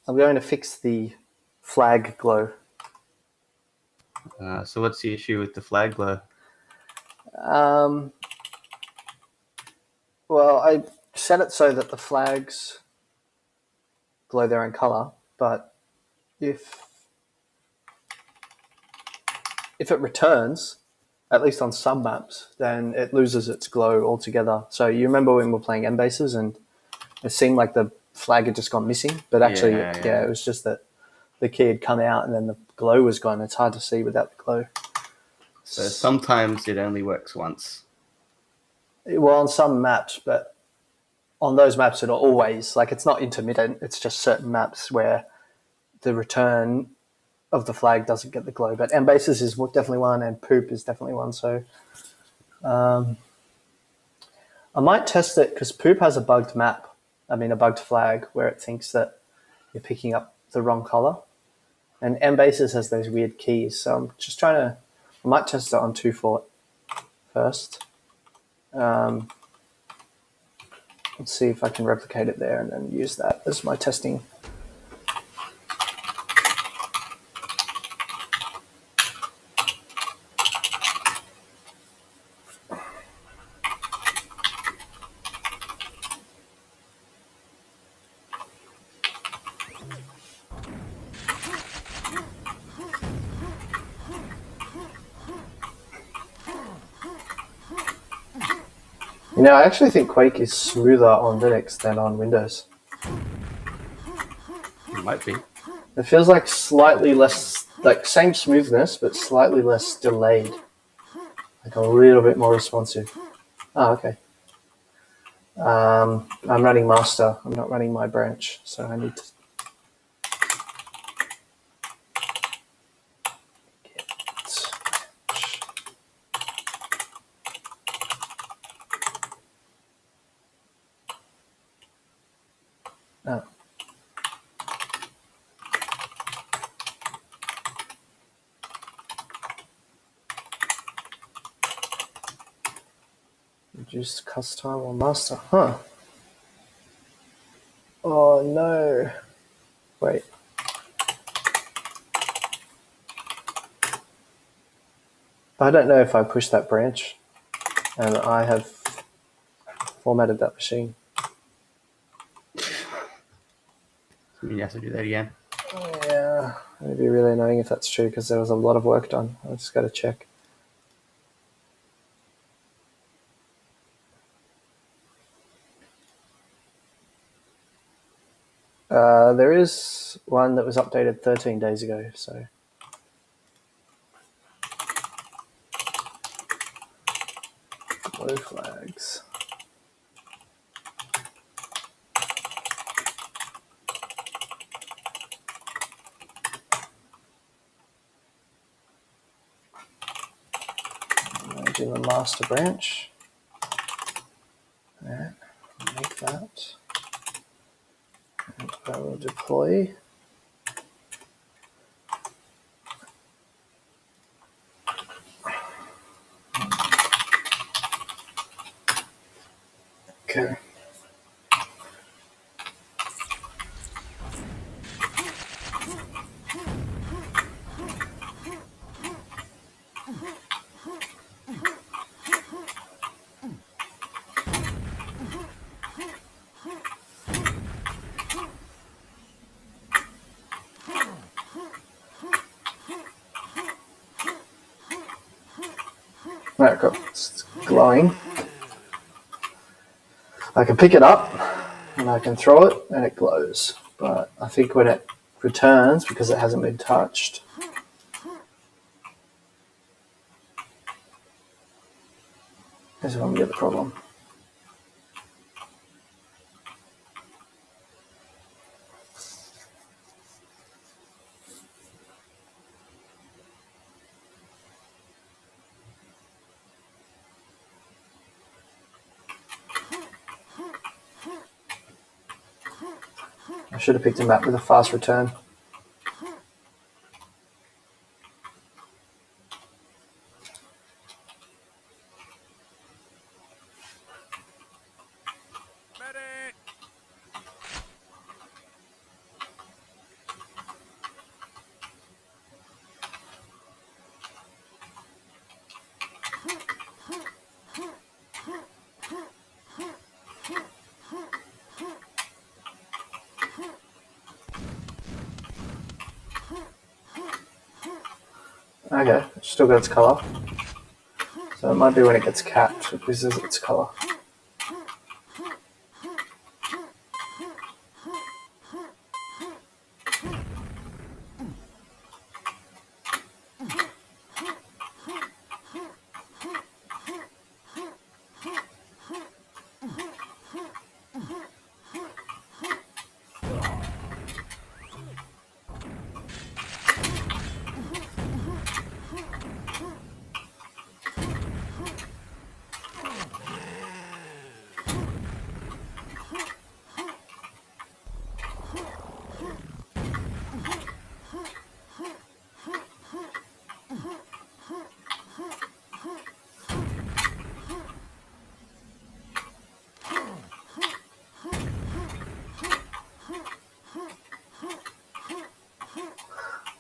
I'm going to fix the flag glow. So what's the issue with the flag glow? Well, I set it so that the flags glow their own color, but if it returns, at least on some maps, then it loses its glow altogether. So you remember when we were playing M bases and it seemed like the flag had just gone missing, but actually, yeah, it was just that the key had come out and then the glow was gone. It's hard to see without the glow. So sometimes it only works once. Well, on some maps, but on those maps it'll always, like, it's not intermittent, it's just certain maps where the return of the flag doesn't get the glow. But M bases is definitely one, and poop is definitely one. So I might test it because poop has a bugged map. I mean, a bugged flag where it thinks that you're picking up the wrong color. And M bases has those weird keys. So I'm just trying to, I might test it on 2 Fort first. Let's see if I can replicate it there and then use that as my testing. You know, I actually think Quake is smoother on Linux than on Windows. It might be. It feels like slightly less, like same smoothness, but slightly less delayed. Like a little bit more responsive. Oh, okay. I'm running master. I'm not running my branch, so I need to get. Oh. Reduce cast time on master. Huh. Oh no. Wait. I don't know if I push that branch and I have formatted that machine. You have to do that again. Yeah, it'd be really annoying if that's true because there was a lot of work done. I just got to check. There is one that was updated 13 days ago, so. Blue flags. Imagine the master branch. Alright, make that. And I will deploy. Okay. Right, cool. It's glowing. I can pick it up and I can throw it and it glows. But I think when it returns, because it hasn't been touched, here's when we get the problem. I should have picked a map with a fast return. Okay, it's still got its colour. So it might be when it gets capped, it loses its colour.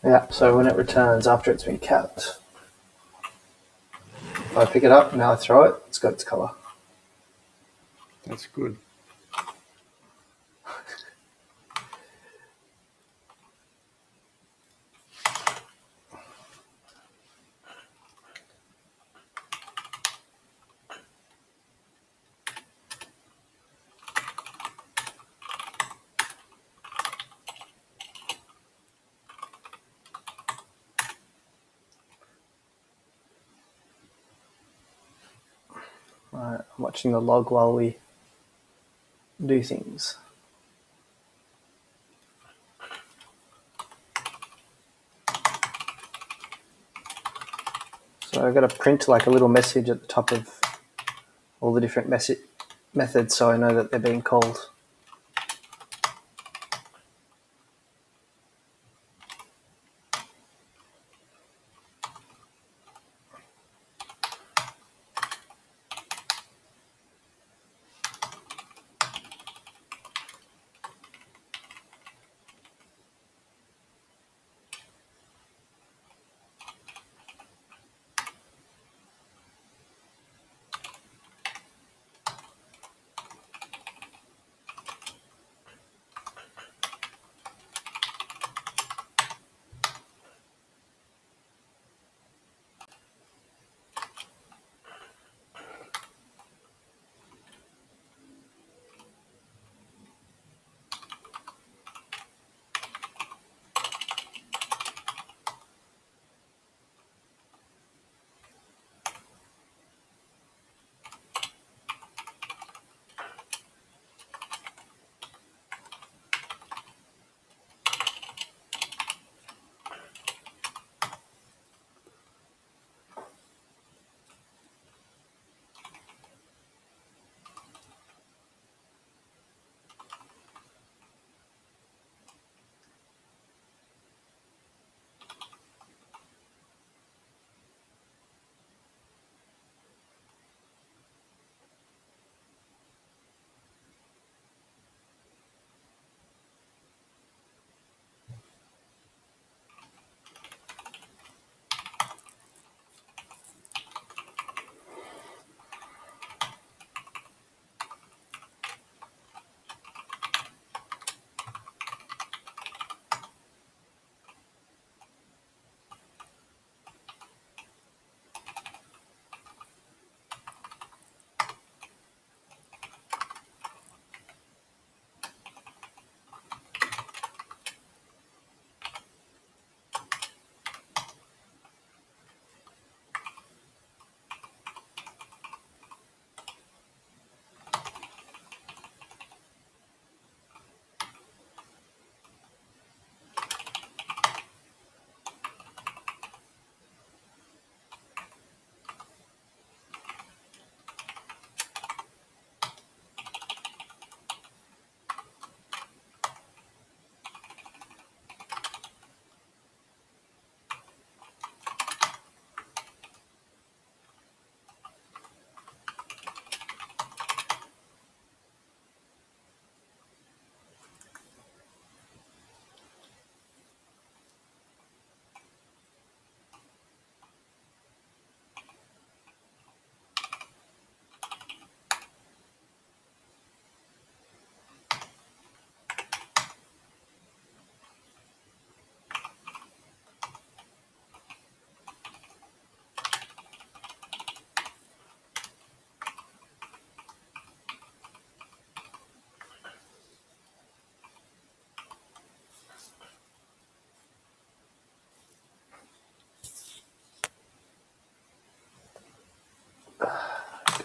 Yeah, so when it returns after it's been capped, if I pick it up, now I throw it, it's got its colour. That's good. Right, I'm watching the log while we do things. So I've got to print like a little message at the top of all the different methods so I know that they're being called.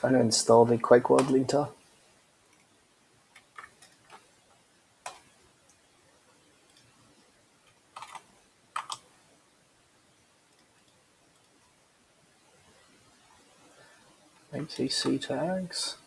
trying to install the Quake World linter. MCC tags.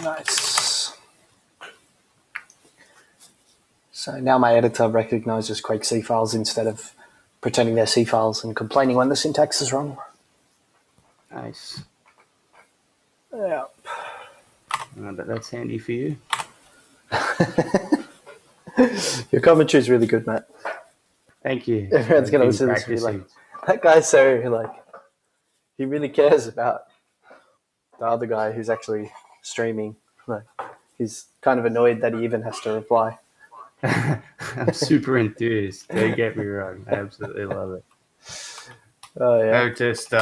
Nice. So now my editor recognizes Quake C files instead of pretending they're C files and complaining when the syntax is wrong. Nice. Yeah. But that's handy for you. Your commentary is really good, Matt. Thank you. Everyone's going to listen to this and be like, that guy's so, like, he really cares about the other guy who's actually streaming. Like, he's kind of annoyed that he even has to reply. I'm super enthused. Don't get me wrong. I absolutely love it. Oh, yeah. I'm just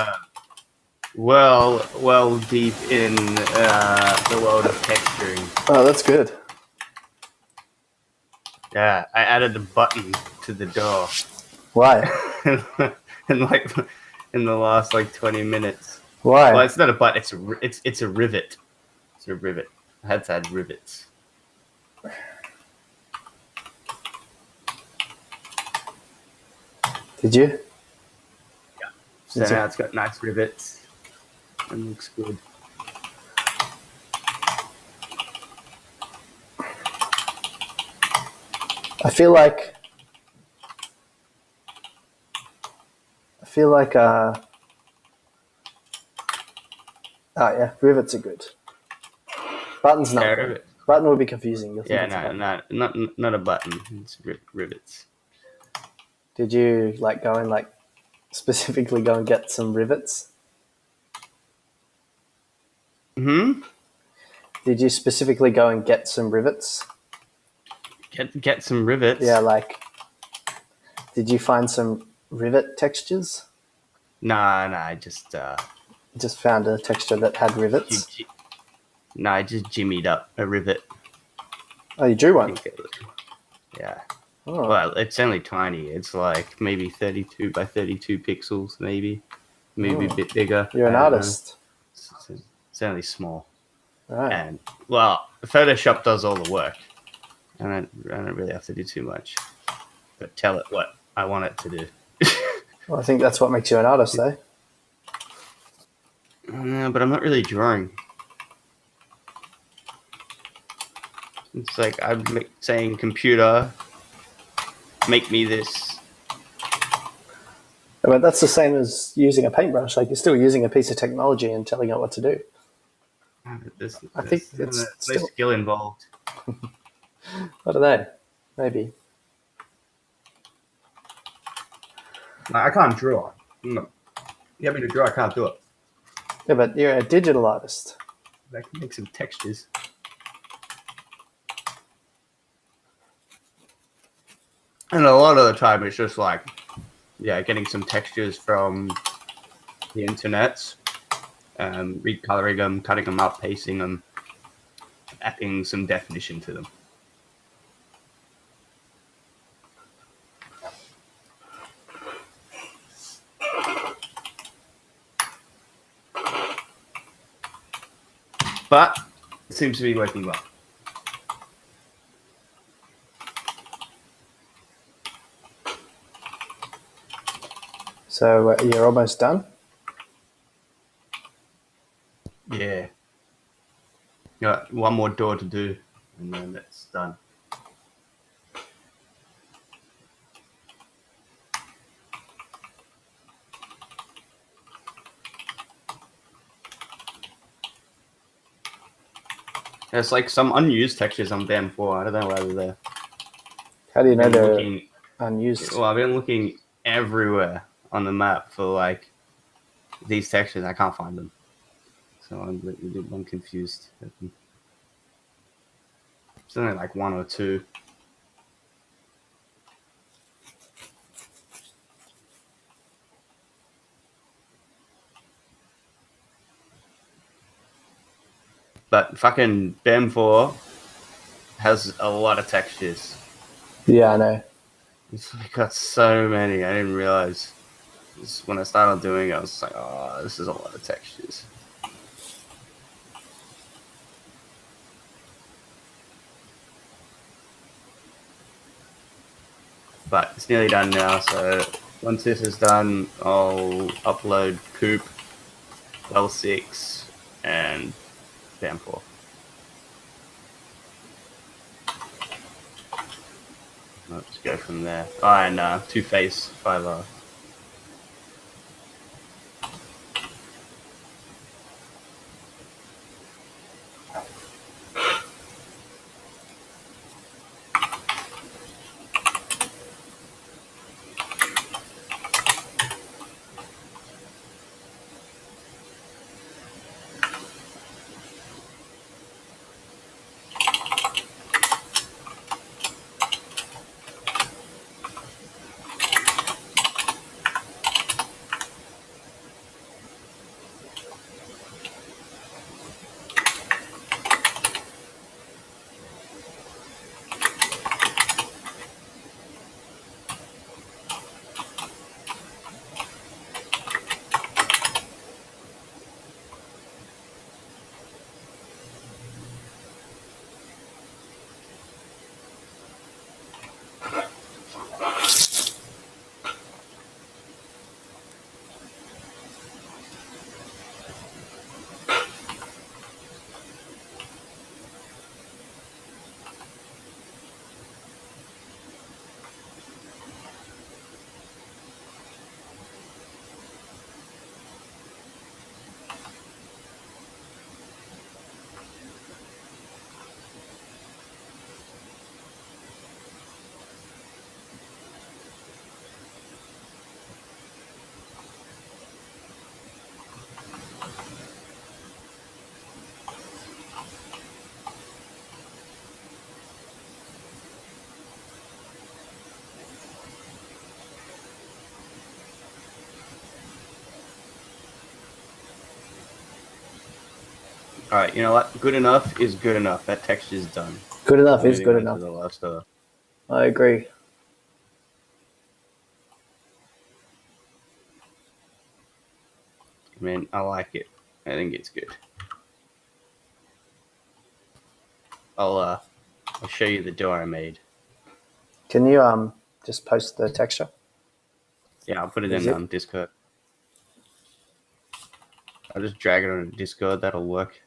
well deep in the world of texturing. Oh, that's good. Yeah, I added a button to the door. Why? in the last 20 minutes. Why? Well, it's not a button. It's a rivet. It's a rivet. I had to add rivets. Did you? Yeah. So now it's got nice rivets and looks good. I feel like oh yeah, rivets are good. Buttons not good. Button would be confusing. You'll think not a button. It's rivets. Did you go and specifically go and get some rivets? Hmm. Did you specifically go and get some rivets? Get some rivets. Yeah, like, did you find some rivet textures? Nah, I just Just found a texture that had rivets. I just jimmied up a rivet. Oh, you drew one? Yeah. Oh. Well, it's only tiny. It's like maybe 32 by 32 pixels, maybe a bit bigger. You're an artist. It's only small. Right. And, well, Photoshop does all the work. I don't really have to do too much. But tell it what I want it to do. Well, I think that's what makes you an artist, though. But I'm not really drawing. It's like I'm saying, computer, make me this. But that's the same as using a paintbrush. Like, you're still using a piece of technology and telling it what to do. I think it's no skill involved. I don't know. Maybe. I can't draw. No. You have me to draw, I can't do it. Yeah, but you're a digital artist. I can make some textures. And a lot of the time, it's just like, getting some textures from the internet, recoloring them, cutting them up, pasting them, adding some definition to them. But it seems to be working well. So you're almost done? Yeah. Got one more door to do, and then that's done. There's like some unused textures I'm down for. I don't know whether they're. How do you know they're unused? Well, I've been looking everywhere on the map for like these textures. I can't find them, so I'm confused. It's only like one or two. But fucking BEM4 has a lot of textures. Yeah, I know. It's got so many. I didn't realize. When I started doing it, I was like, oh, this is a lot of textures. But it's nearly done now, so once this is done, I'll upload Coop, L6, and BEM4. I'll just go from there. Oh, and Two-Face 5R. All right, you know what? Good enough is good enough. That texture's done. Good enough is Moving good on to enough. the last. I agree. I mean, I like it. I think it's good. I'll show you the door I made. Can you just post the texture? Yeah, I'll put it Is in it? Discord. I'll just drag it on Discord. That'll work.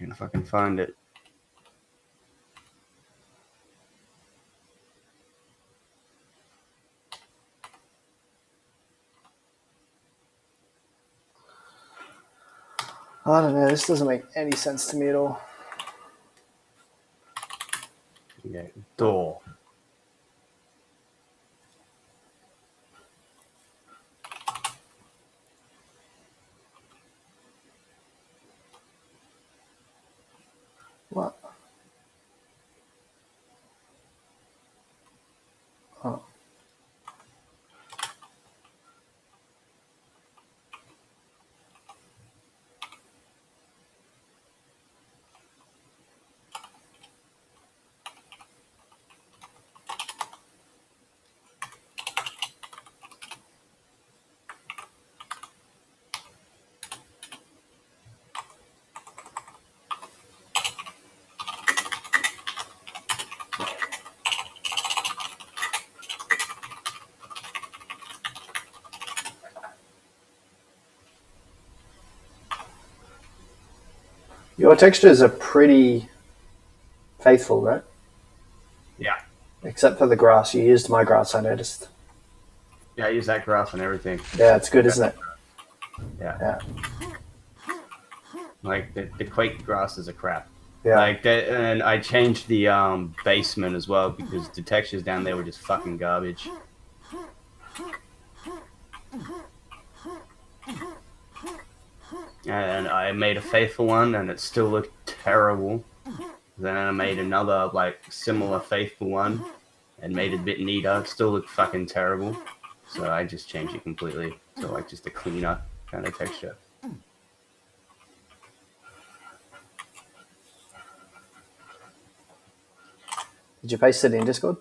If I can find it. I don't know. This doesn't make any sense to me at all. Okay, door. What? Oh. Your textures are pretty faithful, right? Yeah. Except for the grass. You used my grass, I noticed. Yeah, I use that grass and everything. Yeah, it's good, isn't it? Yeah. Yeah. Like the Quake grasses are crap. Yeah. Like that, and I changed the basement as well because the textures down there were just fucking garbage. And I made a faithful one, and it still looked terrible. Then I made another like similar faithful one, and made it a bit neater. It still looked fucking terrible. So I just changed it completely to like just a cleaner kind of texture. Did you paste it in Discord?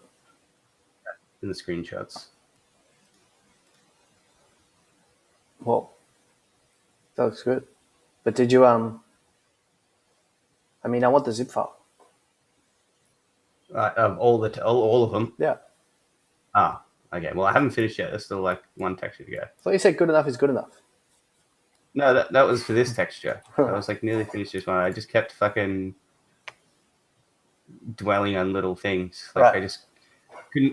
In the screenshots. Well, that looks good. But did you I mean, I want the zip file. All of them. Yeah. Ah, okay. Well, I haven't finished yet. There's still like one texture to go. I thought you said good enough is good enough. No, that was for this texture. I was like nearly finished this one. I just kept fucking dwelling on little things. Like Right.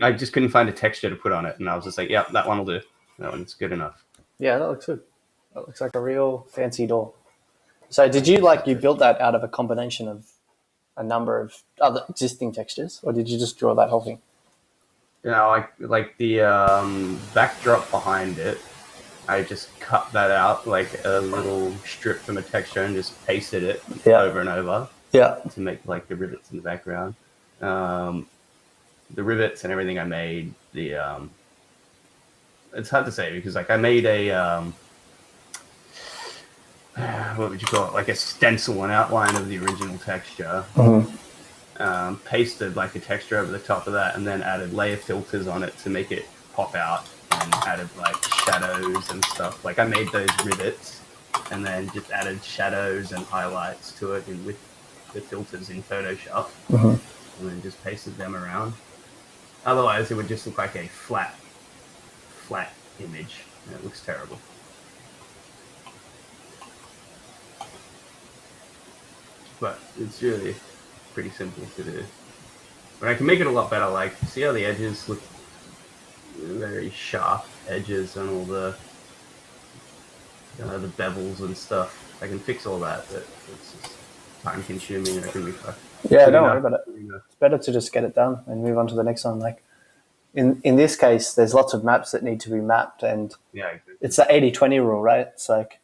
I just couldn't find a texture to put on it, and I was just like, "Yep, that one will do. That one's good enough." Yeah, that looks good. That looks like a real fancy door. So did you built that out of a combination of a number of other existing textures, or did you just draw that whole thing? You know, like the backdrop behind it. I just cut that out like a little strip from a texture and just pasted it over and over. Yeah. To make like the rivets in the background. The rivets and everything I made, it's hard to say because like I made a what would you call it? Like a stencil, an outline of the original texture. Pasted like a texture over the top of that, and then added layer filters on it to make it pop out, and added like shadows and stuff. Like I made those rivets, and then just added shadows and highlights to it, and with the filters in Photoshop, and then just pasted them around. Otherwise, it would just look like a flat image, and it looks terrible. But it's really pretty simple to do. But I can make it a lot better. Like, see how the edges look very sharp edges and all the bevels and stuff. I can fix all that, but it's just time consuming. I can be fucked. Yeah, don't worry about it. It's better to just get it done and move on to the next one. Like in this case, there's lots of maps that need to be mapped, and it's the 80-20 rule, right? It's like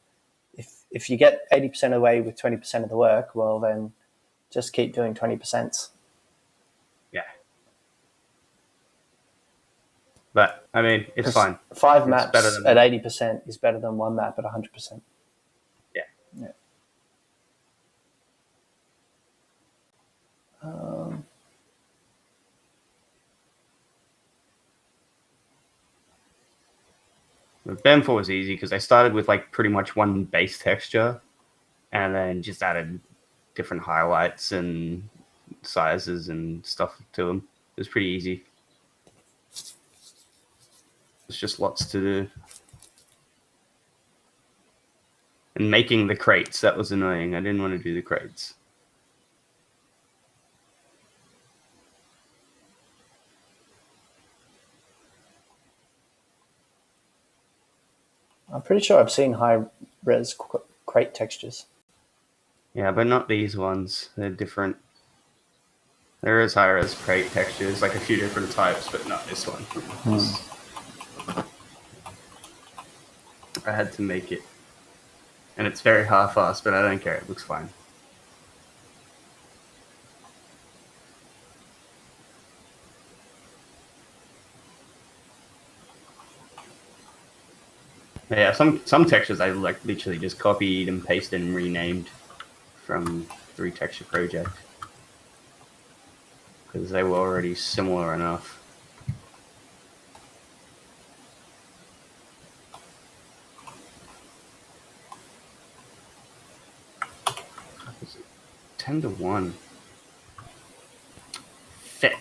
if you get 80% of the way with 20% of the work, well then just keep doing 20%. Yeah. But I mean, it's fine. 5 It's maps better than at 80% is better than 1 map at 100%. Yeah. Yeah. Ben 4 was easy because I started with like pretty much one base texture, and then just added different highlights and sizes and stuff to them. It was pretty easy. It's just lots to do. And making the crates, that was annoying. I didn't want to do the crates. I'm pretty sure I've seen high res crate textures. Yeah, but not these ones. They're different. There is high res crate textures, like a few different types, but not this one. I had to make it. And it's very half-assed, but I don't care. It looks fine. Yeah, some textures I like literally just copied and pasted and renamed from 3 Texture Project because they were already similar enough. Was it 10-1? Thick.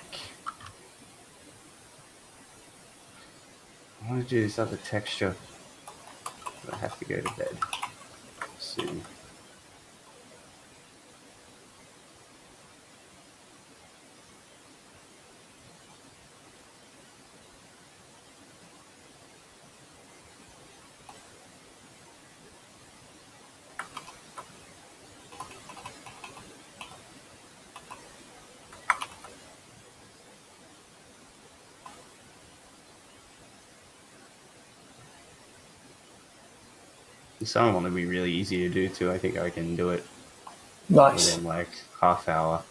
I want to do this other texture. But I have to go to bed soon. Some of them will be really easy to do too. I think I can do it within like half hour.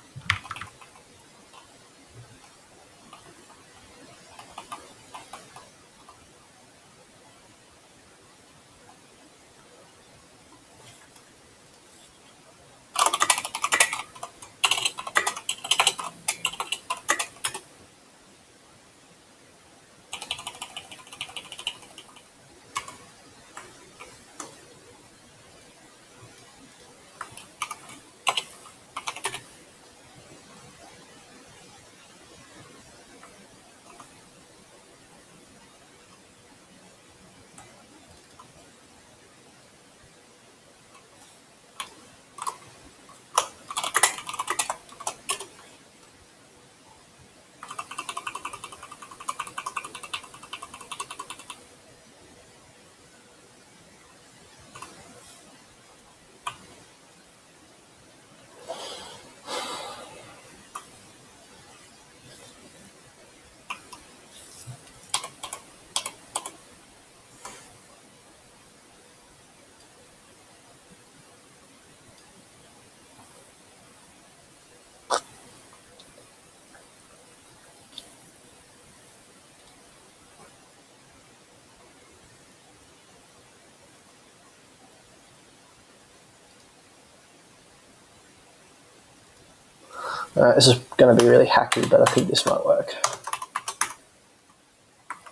This is going to be really hacky, but I think this might work.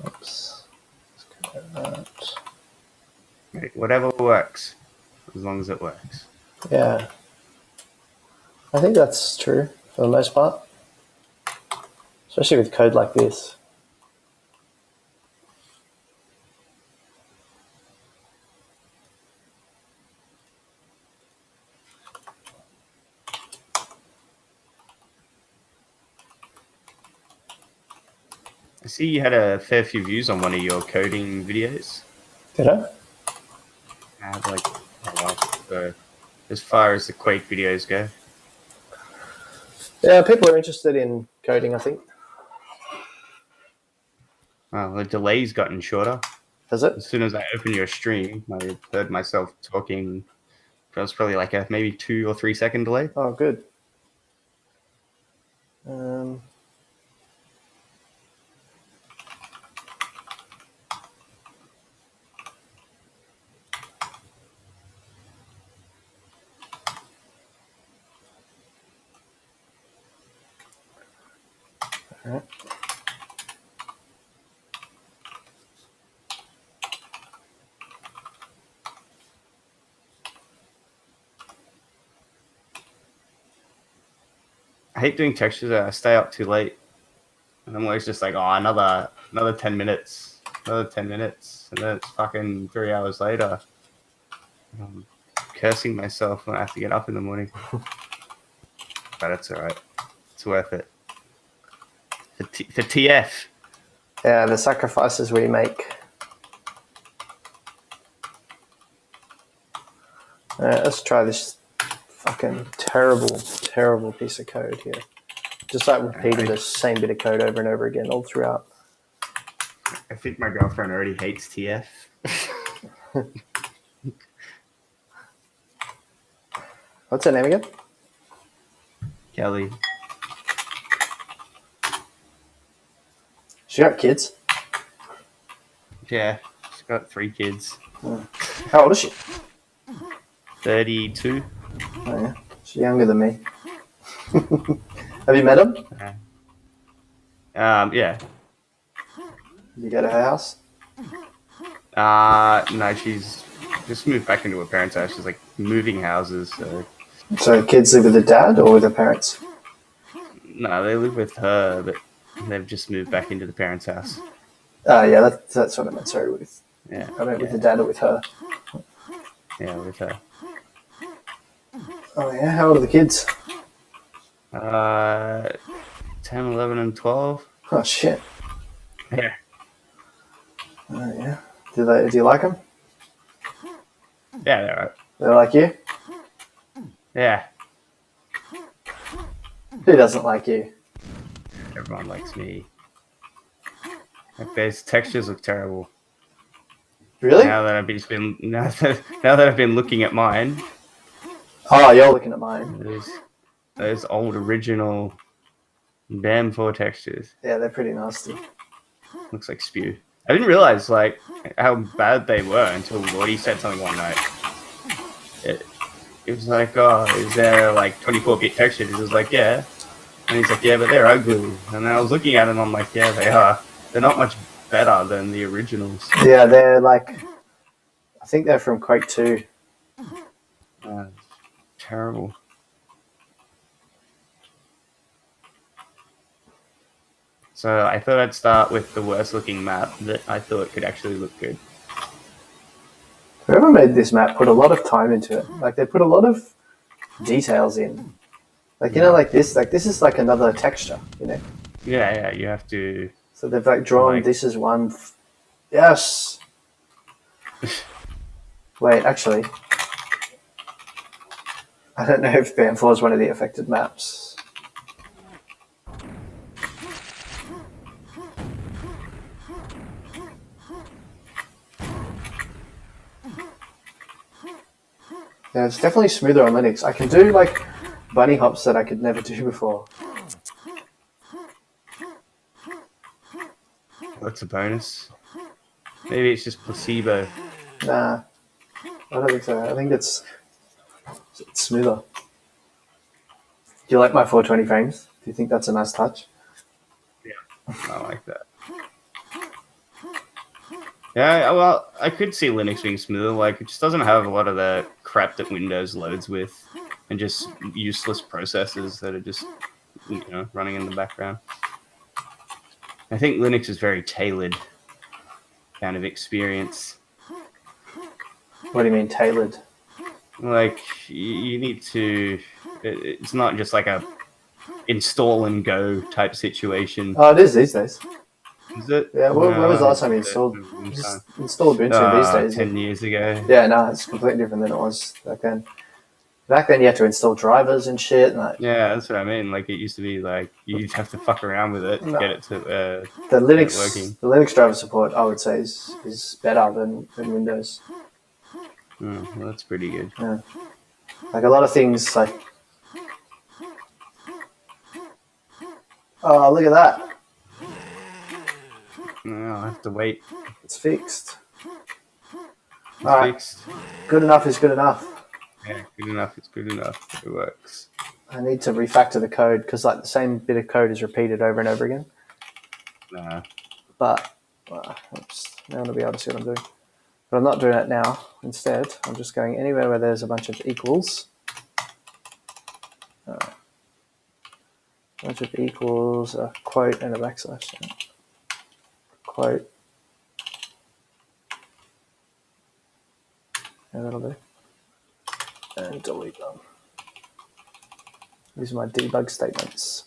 Oops. Let's go over that. Whatever works, as long as it works. Yeah. I think that's true for the most part. Especially with code like this. I see you had a fair few views on one of your coding videos. Did I? I have like a lot. So as far as the Quake videos go. Yeah, people are interested in coding, I think. Well, the delay's gotten shorter. Has it? As soon as I opened your stream, I heard myself talking. It was probably like a maybe 2 or 3 second delay. Oh, good. Right. I hate doing textures. I stay up too late, and I'm always just like, oh, another 10 minutes, another 10 minutes, and then it's fucking 3 hours later. I'm cursing myself when I have to get up in the morning, but it's all right. It's worth it for TF. Yeah, the sacrifices we make. Alright, let's try this fucking terrible piece of code here. Just like repeating the same bit of code over and over again all throughout. I think my girlfriend already hates TF. What's her name again? Kelly. She got kids? Yeah, she's got 3 kids. How old is she? 32. Oh, yeah. She's younger than me. Have you met him? Yeah. You go to her house? No, she's just moved back into her parents' house. She's like moving houses, so. So kids live with the dad or with the parents? No, they live with her, but they've just moved back into the parents' house. Yeah, that's what I meant. Sorry, with. Yeah. I meant with the dad or with her. Yeah, with her. Oh yeah, how old are the kids? 10, 11, and 12. Oh shit. Yeah. Oh yeah. Do you like them? Yeah, they're right. They like you? Yeah. Who doesn't like you? Everyone likes me. Like, those textures look terrible. Really? Now that I've been looking at mine. Oh, you're looking at mine. Those old original damn 4 textures. Yeah, they're pretty nasty. Looks like spew. I didn't realize like how bad they were until Lordy said something one night. It was like, oh, is there like 24-bit textures? He was like, yeah. And he's like, yeah, but they're ugly. And I was looking at them, I'm like, yeah, they are. They're not much better than the originals. Yeah, they're like, I think they're from Quake 2. Terrible. So I thought I'd start with the worst looking map that I thought could actually look good. Whoever made this map put a lot of time into it. Like, they put a lot of details in. Like, you know, like this is like another texture, you know? Yeah, you have to... So they've like drawn, this is one... Yes! Wait, actually... I don't know if BAM4 is one of the affected maps. Yeah, it's definitely smoother on Linux. I can do like bunny hops that I could never do before. That's a bonus. Maybe it's just placebo. Nah, I don't think so. I think it's smoother. Do you like my 420 frames? Do you think that's a nice touch? Yeah, I like that. Yeah, well, I could see Linux being smoother. Like, it just doesn't have a lot of the crap that Windows loads with, and just useless processes that are just, running in the background. I think Linux is very tailored kind of experience. What do you mean tailored? Like, you need to... It's not just like a install and go type situation. Oh, it is these days. Is it? Yeah, when was the last time you installed Ubuntu these days? 10 years ago. Yeah, no, it's completely different than it was back then. Back then you had to install drivers and shit. And yeah, that's what I mean. Like, it used to be like, you'd have to fuck around with it to get it to the Linux working. The Linux driver support, I would say, is better than Windows. Well, that's pretty good. Yeah. Like a lot of things, like... Oh, look at that. No, I'll have to wait. It's fixed. It's fixed. Good enough is good enough. Yeah, good enough. It's good enough. It works. I need to refactor the code because like the same bit of code is repeated over and over again. Nah. But oops, now I'll be able to see what I'm doing. But I'm not doing it now. Instead, I'm just going anywhere where there's a bunch of equals. A bunch of equals, a quote, and a backslash. Quote. And that'll do. And delete them. These are my debug statements.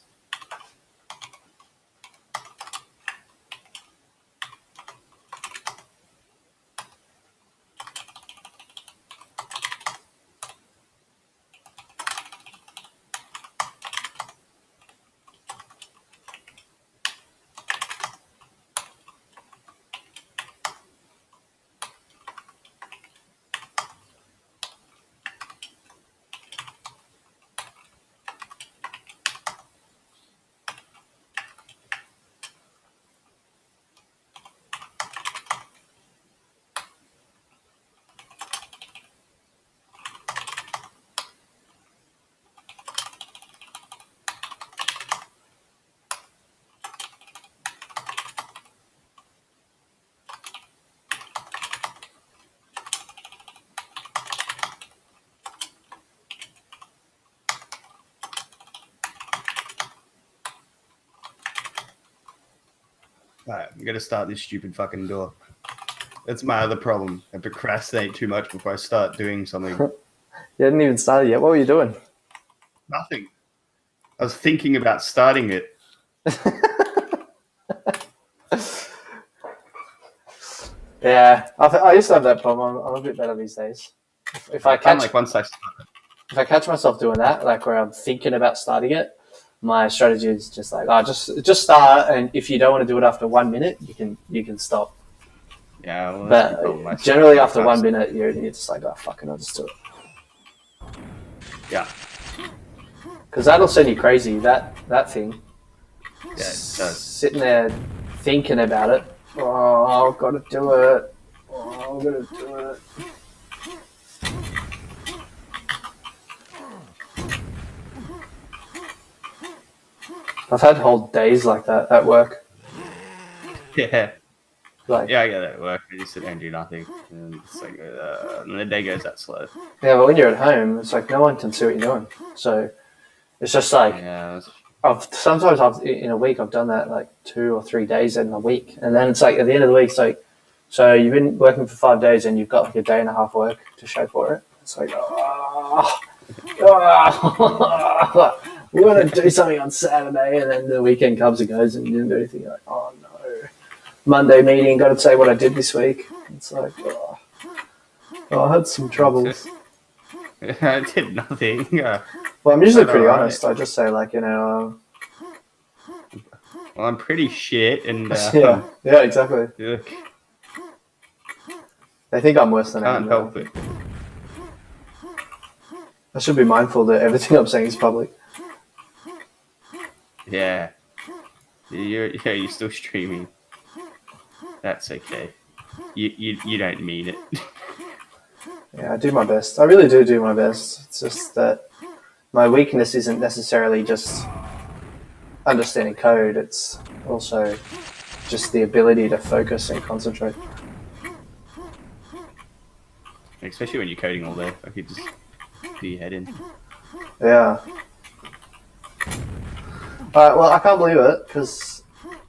Alright, I'm gonna start this stupid fucking door. That's my other problem. I procrastinate too much before I start doing something. You hadn't even started yet. What were you doing? Nothing. I was thinking about starting it. Yeah, I used to have that problem. I'm a bit better these days. If I catch once I start it. if I catch myself doing that, like where I'm thinking about starting it, my strategy is just like, just start, and if you don't want to do it after 1 minute, you can stop. Yeah, well, but generally after 1 minute, you're just like, oh fucking, I'll just do it. Yeah, because that'll send you crazy. That thing. Yeah, it does. Sitting there thinking about it. Oh, I've got to do it. Oh, I'm gonna do it. I've had whole days like that at work. Yeah. Like, Yeah, I get that at work. I just sit there and do nothing. And it's like, and the day goes that slow. yeah, but when you're at home, it's like no one can see what you're doing. So it's just like, Yeah. Sometimes in a week I've done that like 2 or 3 days in a week, and then it's like at the end of the week it's like, so you've been working for 5 days and you've got like a day and a half work to show for it. It's like, we want to do something on Saturday, and then the weekend comes and goes and you didn't do anything. You're like, oh no, Monday meeting, got to say what I did this week. It's like, I had some troubles. I did nothing. Well, I'm usually pretty honest. I just say like, well, I'm pretty shit, and yeah, exactly. Look, They think I'm worse than I am. can't help it. I should be mindful that everything I'm saying is public. Yeah. You're still streaming. That's okay. You don't mean it. Yeah, I do my best. I really do my best. It's just that my weakness isn't necessarily just understanding code. It's also just the ability to focus and concentrate. Especially when you're coding all day. Like you just do your head in. Yeah. Alright, well, I can't believe it, because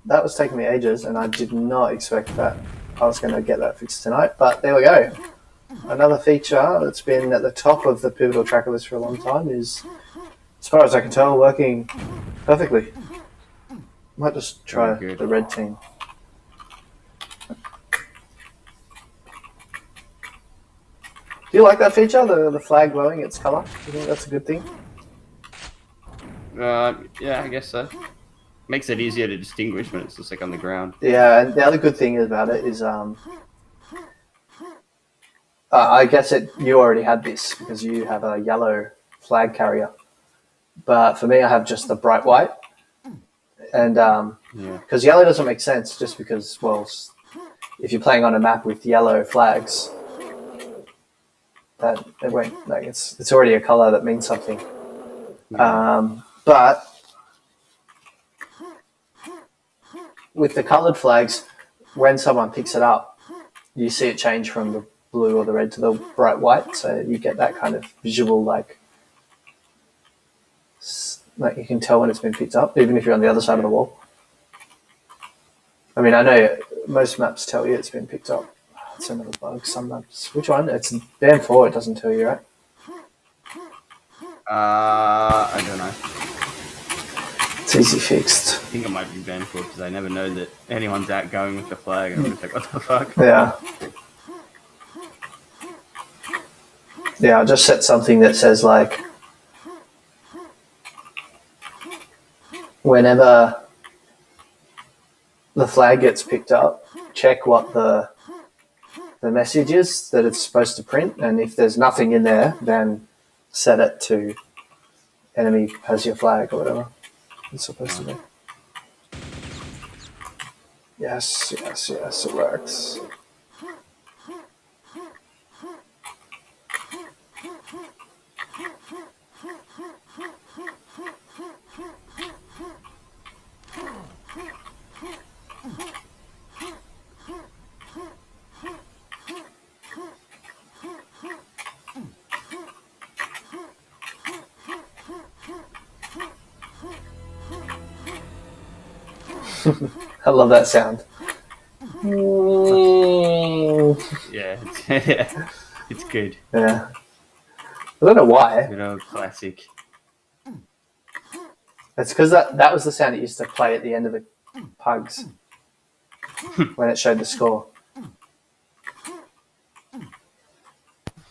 that was taking me ages, and I did not expect that I was going to get that fixed tonight. But there we go. Another feature that's been at the top of the pivotal tracker list for a long time is, as far as I can tell, working perfectly. Might just try the red team. Do you like that feature, the flag glowing its color? Do you think that's a good thing? Yeah, I guess so. Makes it easier to distinguish when it's just like on the ground. Yeah, and the other good thing about it is, I guess you already had this because you have a yellow flag carrier. But for me, I have just the bright white. And because yellow doesn't make sense just because, well, if you're playing on a map with yellow flags, that it won't, like, it's already a color that means something. Yeah. But with the coloured flags, when someone picks it up, you see it change from the blue or the red to the bright white. So you get that kind of visual, like you can tell when it's been picked up, even if you're on the other side of the wall. I mean, I know most maps tell you it's been picked up. It's another bug. Some maps. Which one? It's Band 4. It doesn't tell you, right? I don't know. It's easy fixed. I think it might be banned for because I never know that anyone's out going with the flag, and I'm just like, what the fuck? Yeah. Yeah, I'll just set something that says, like, whenever the flag gets picked up, check what the message is that it's supposed to print, and if there's nothing in there, then set it to enemy has your flag or whatever it's supposed to be. Yes, it works. I love that sound. Yeah, it's good. Yeah. I don't know why. Good old classic. It's because that was the sound it used to play at the end of the pugs when it showed the score.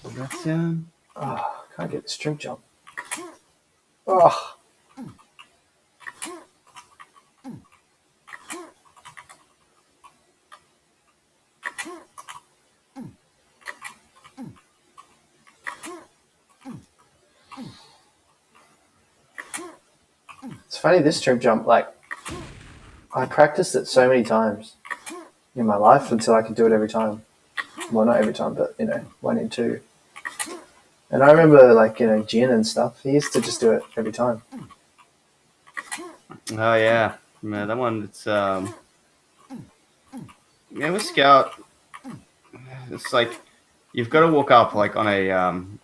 That's Oh, can't get the string jump. Oh. It's funny, this trim jump, like, I practiced it so many times in my life until I could do it every time. Well, not every time, but, 1 in 2. And I remember, like, Jin and stuff, he used to just do it every time. Oh yeah, man, that one. It's with Scout, it's like you've got to walk up like on a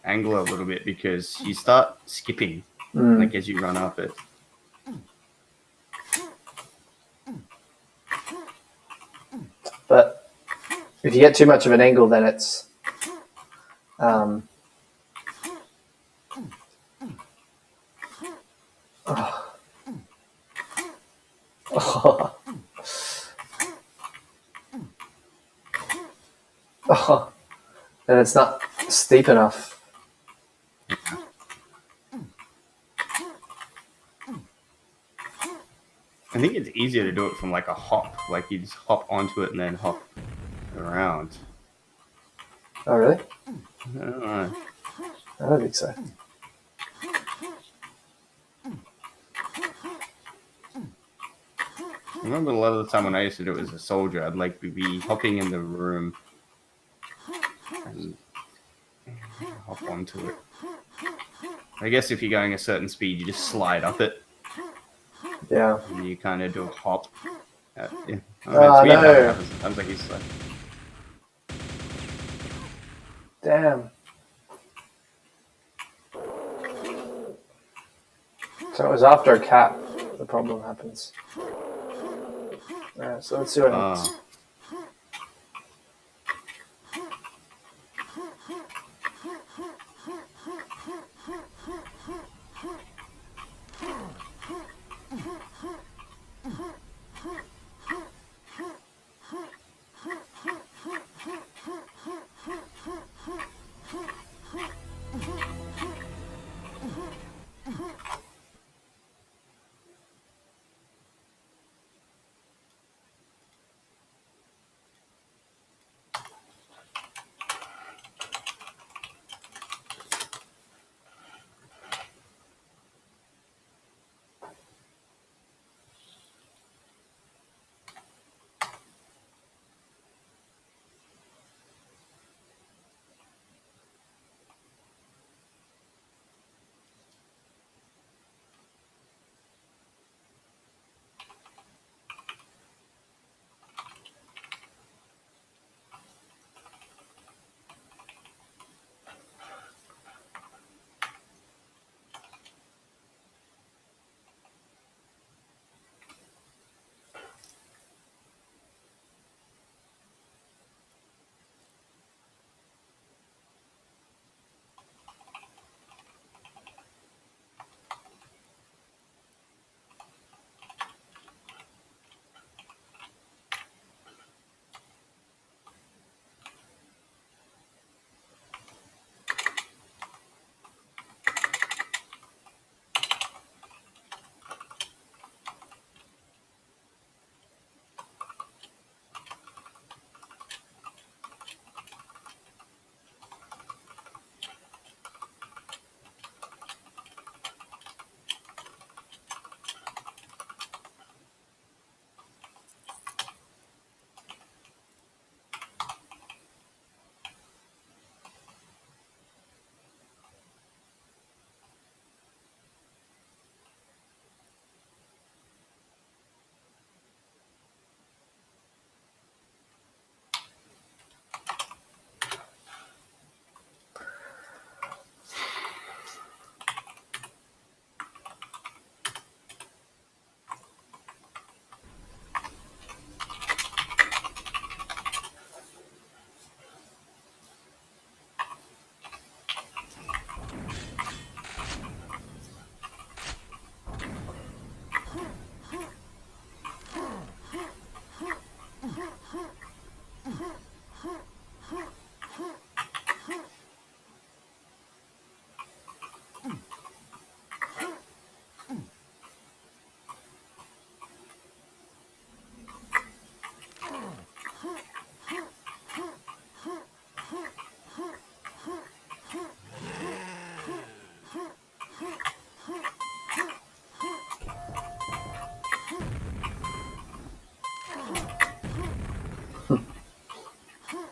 angle a little bit because you start skipping like as you run up it. But if you get too much of an angle, then it's oh. Oh. Oh. And it's not steep enough. I think it's easier to do it from like a hop, like you just hop onto it and then hop around. Oh, really? I don't know. I don't think so. I remember a lot of the time when I used to do it as a soldier, I'd like be hopping in the room and hop onto it. I guess if you're going a certain speed, you just slide up it. Yeah. And you kind of do a hop. Yeah. Oh, no. Sounds like he's like... Damn. So it was after a cap the problem happens. Yeah, so let's see what happens.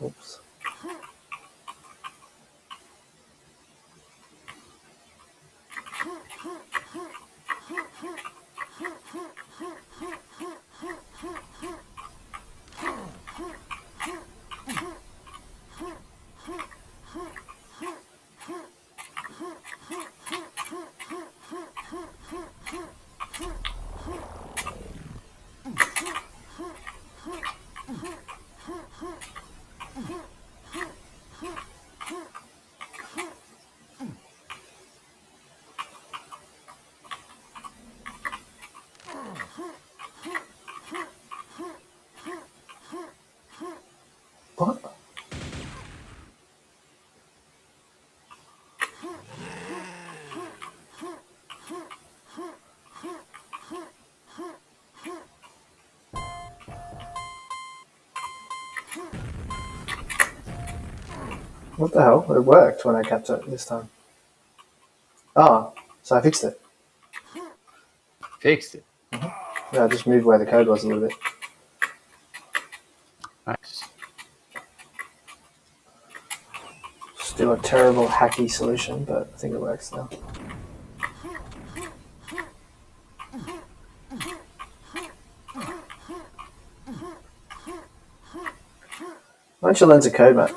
Oops. What? What the hell? It worked when I kept it this time. Oh, so I fixed it. Fixed it. Yeah, I just moved where the code was a little bit. Nice. Still a terrible hacky solution, but I think it works now. Why don't you learn to code, Matt?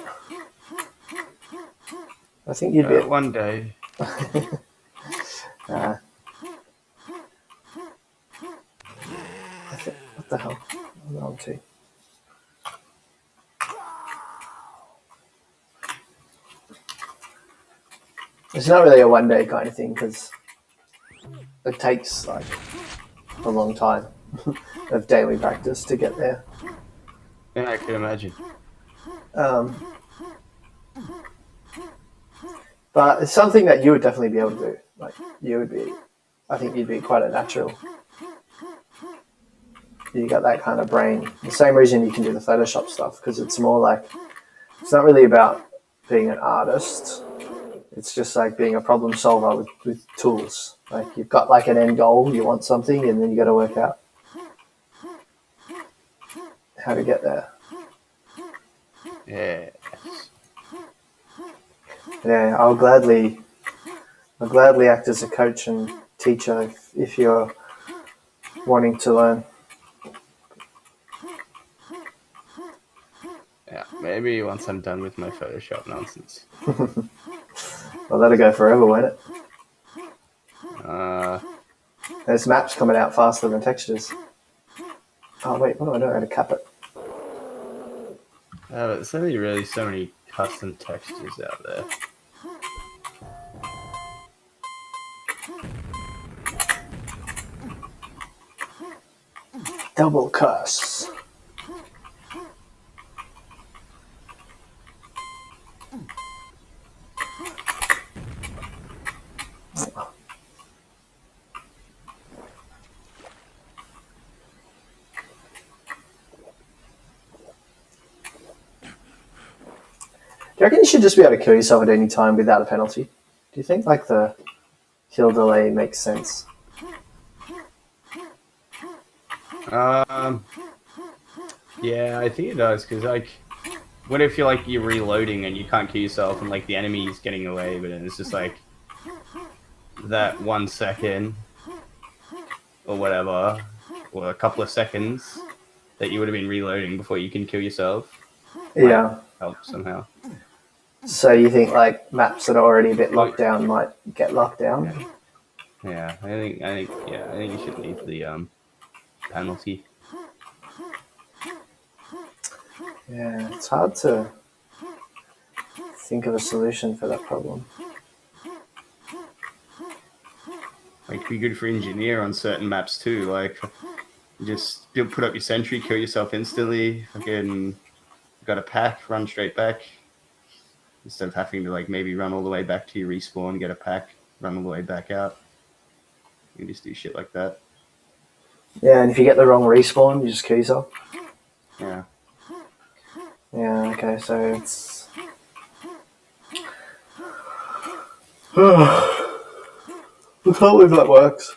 I think you'd be... One day. What the hell? I'm on to. It's not really a one day kind of thing because it takes like a long time of daily practice to get there. Yeah, I can imagine. But it's something that you would definitely be able to do. Like you would be, I think you'd be quite a natural. You got that kind of brain. The same reason you can do the Photoshop stuff because it's more like, it's not really about being an artist. It's just like being a problem solver with tools. Like you've got like an end goal, you want something, and then you got to work out how to get there. Yeah. Yeah, I'll gladly act as a coach and teacher if you're wanting to learn. Yeah, maybe once I'm done with my Photoshop nonsense. Well, that'll go forever, won't it? Uh, There's maps coming out faster than textures. Oh wait, what do I do? I gotta cap it. but there's only really so many custom textures out there. Double curse. Do you reckon you should just be able to kill yourself at any time without a penalty? Do you think like the kill delay makes sense? Yeah, I think it does, because like, what if you're reloading and you can't kill yourself and like the enemy is getting away, but then it's just like that 1 second or whatever, or a couple of seconds that you would have been reloading before you can kill yourself. Yeah. Help somehow. So you think like maps that are already a bit locked down might get locked down? Yeah, I think you should leave the penalty. Yeah, it's hard to think of a solution for that problem. Like, be good for engineer on certain maps too. Like, just put up your sentry, kill yourself instantly. Fucking got a pack, run straight back. Instead of having to like maybe run all the way back to your respawn, get a pack, run all the way back out. You can just do shit like that. Yeah, and if you get the wrong respawn, you just kill yourself. Yeah. Yeah, okay, so it's... I can't believe that works.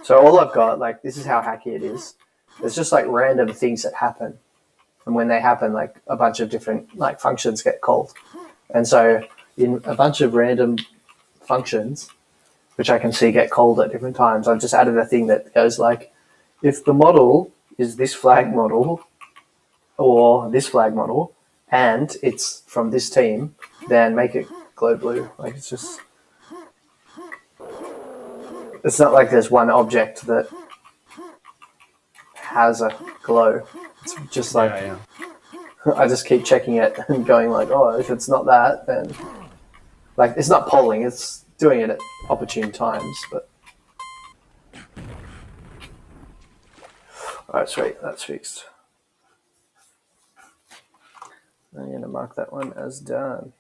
So all I've got, like, this is how hacky it is. There's just like random things that happen. and when they happen, like a bunch of different like functions get called. And so in a bunch of random functions, which I can see get called at different times, I've just added a thing that goes like, if the model is this flag model or this flag model, and it's from this team, then make it glow blue. Like it's just, it's not like there's one object that has a glow. It's just like, Yeah. I just keep checking it and going like, oh, if it's not that, then like it's not polling, it's doing it at opportune times. But all right, sweet, that's fixed. I'm going to mark that one as done.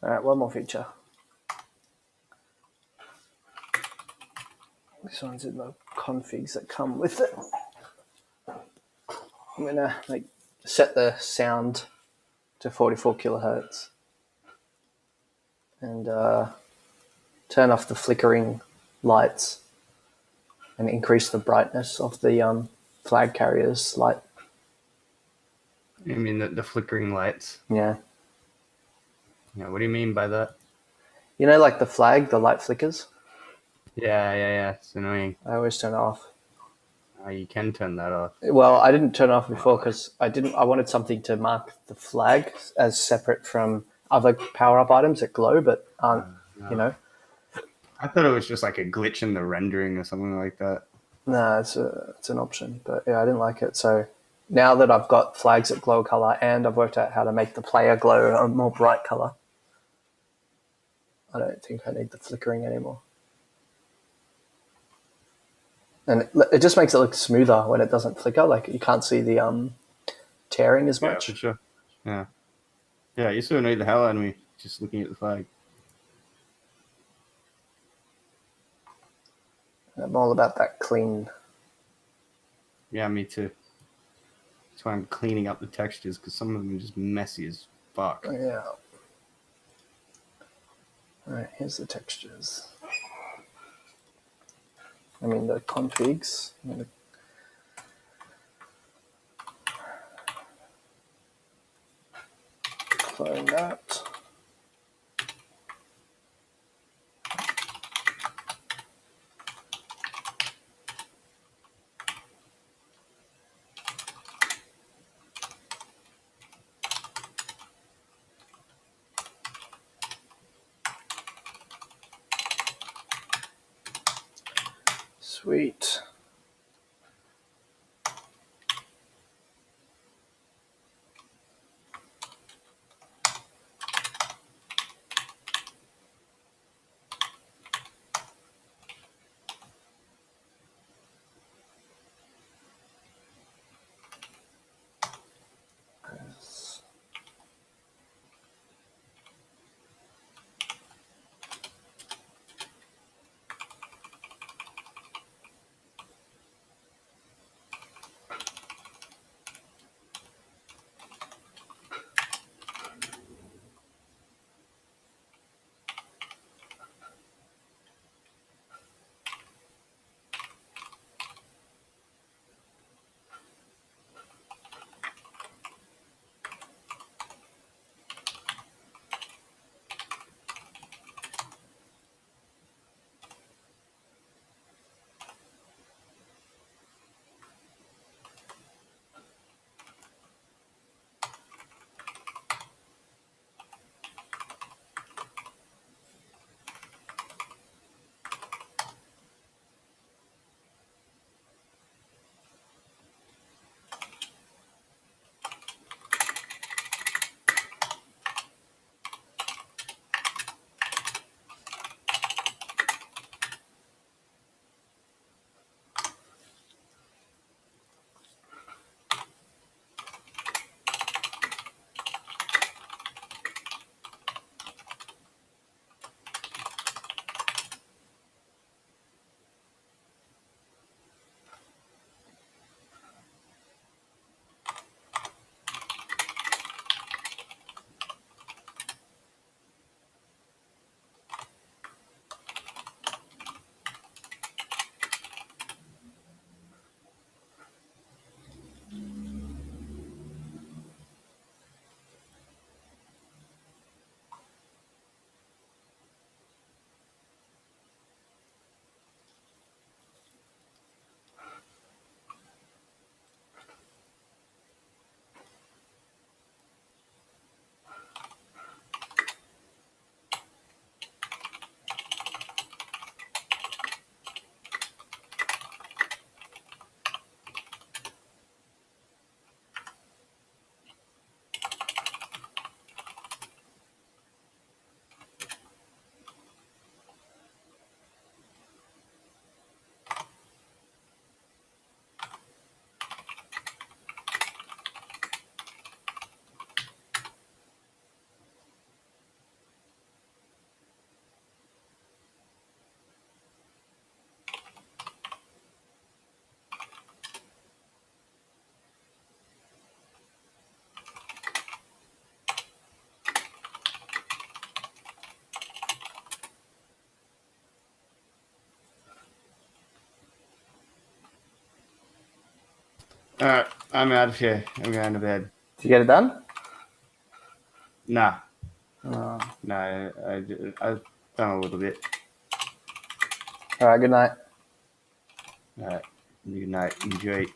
All right, one more feature. This one's in the configs that come with it. I'm gonna like set the sound to 44 kilohertz and turn off the flickering lights and increase the brightness of the flag carrier's light. I mean the flickering lights. Yeah. Yeah. What do you mean by that? You know, like the flag, the light flickers? Yeah. It's annoying. I always turn it off. You can turn that off. Well, I didn't turn it off before because I wanted something to mark the flag as separate from other power-up items that glow but aren't, you know. I thought it was just like a glitch in the rendering or something like that. No, it's an option, but yeah, I didn't like it. So now that I've got flags that glow a color and I've worked out how to make the player glow a more bright color, I don't think I need the flickering anymore. And it just makes it look smoother when it doesn't flicker. Like you can't see the tearing as much. Yeah, for sure. Yeah, you sort of annoyed the hell out of me just looking at the flag. I'm all about that clean. Yeah, me too. That's why I'm cleaning up the textures because some of them are just messy as fuck. Yeah. All right, here's the textures. I mean the configs. I'm gonna clone that. Sweet. All right, I'm out of here. I'm going to bed. Did you get it done? Nah, Oh. no, I've done a little bit. All right, good night. All right, good night. Enjoy.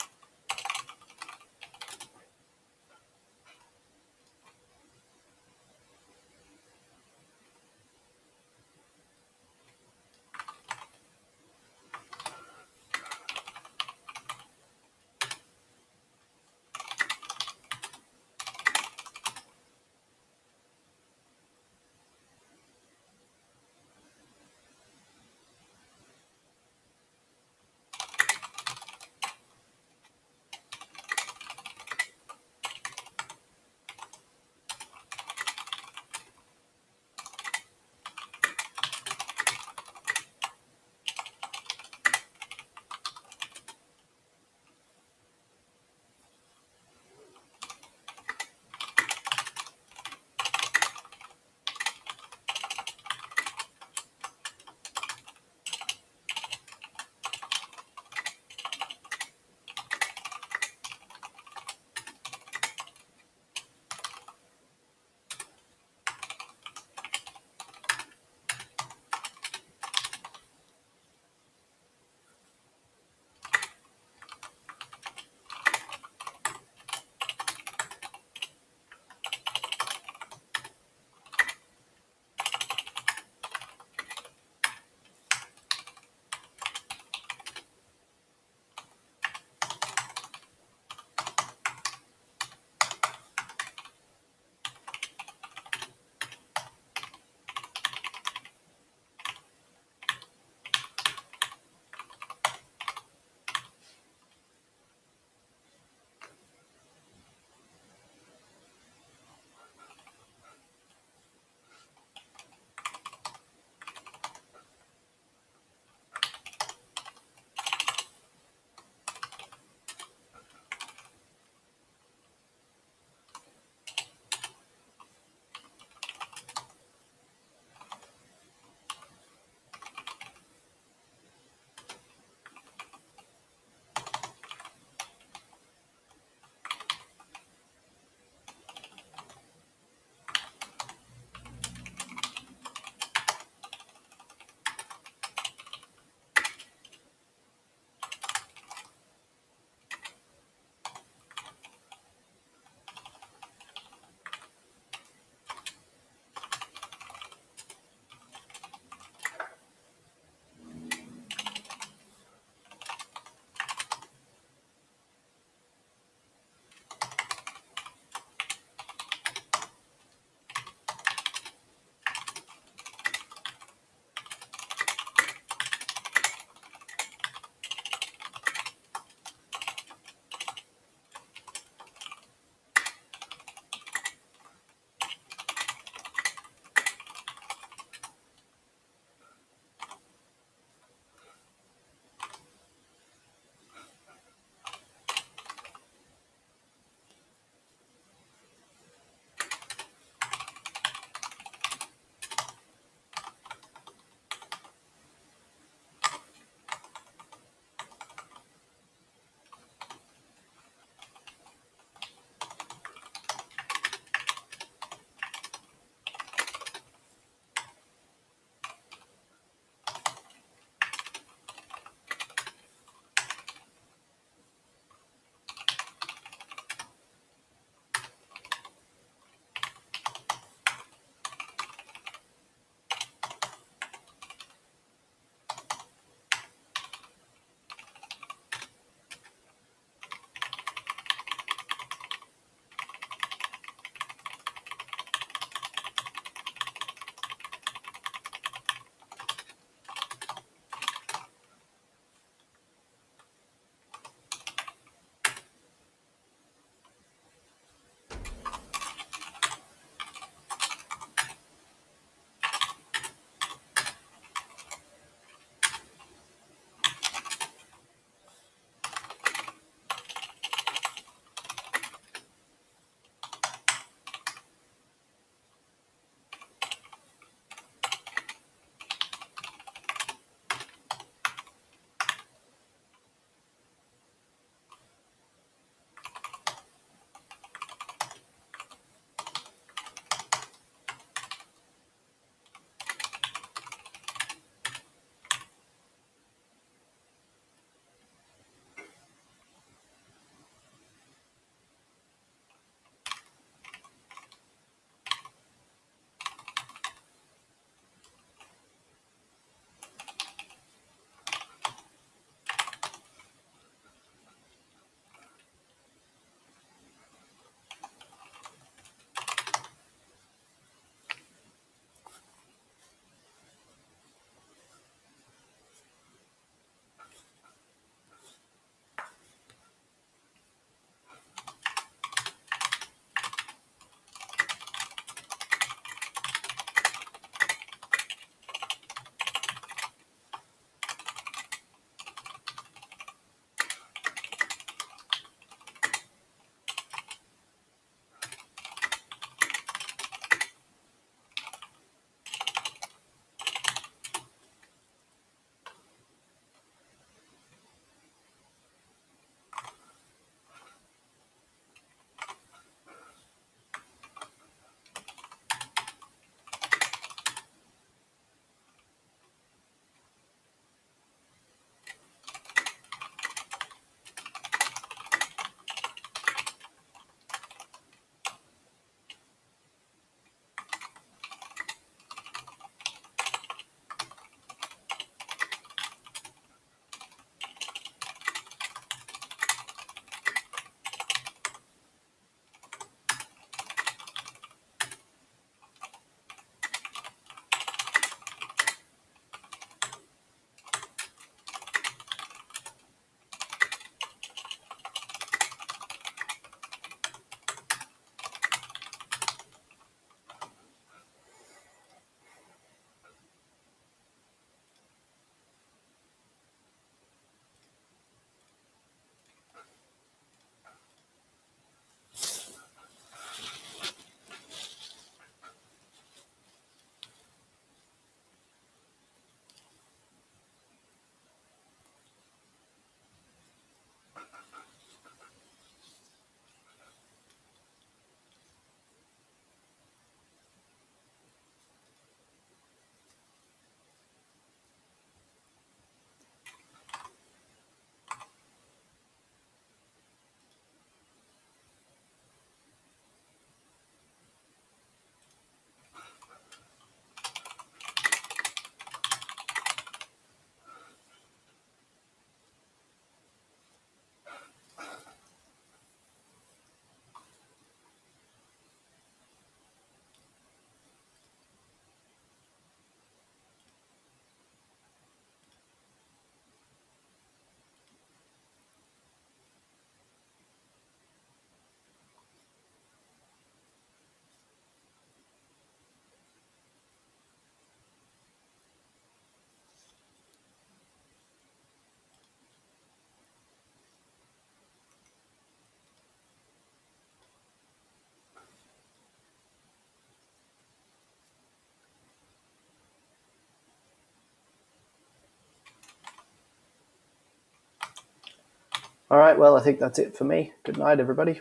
All right, well, I think that's it for me. Good night, everybody.